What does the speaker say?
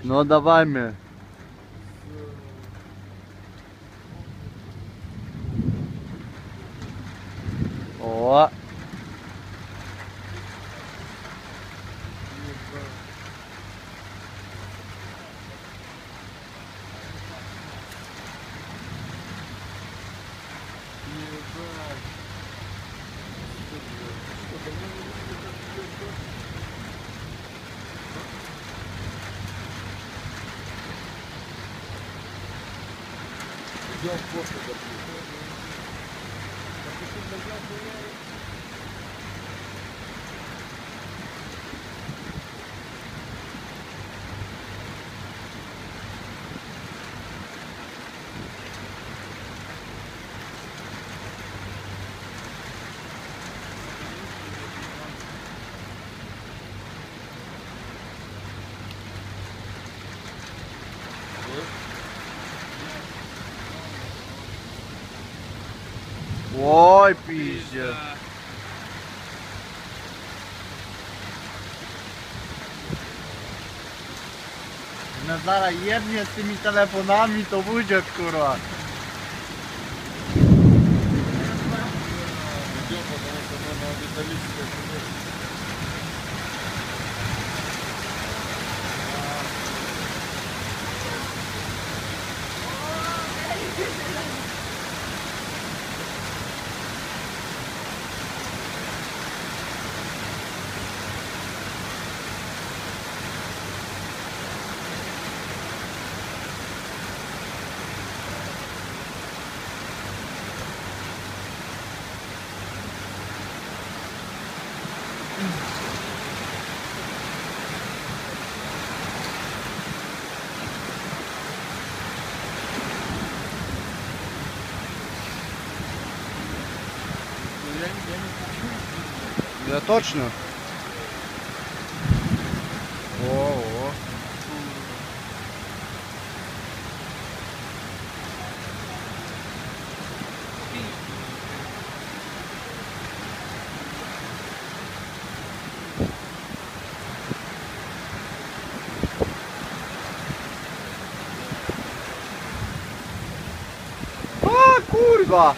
Ну давай мне. О. Идем после запустим. Ой, пиздец. No zaraz jednie z tymi telefonami to będzie kurwa. Идем, потому что мы на металлической шинели. Да точно. О. А, курва!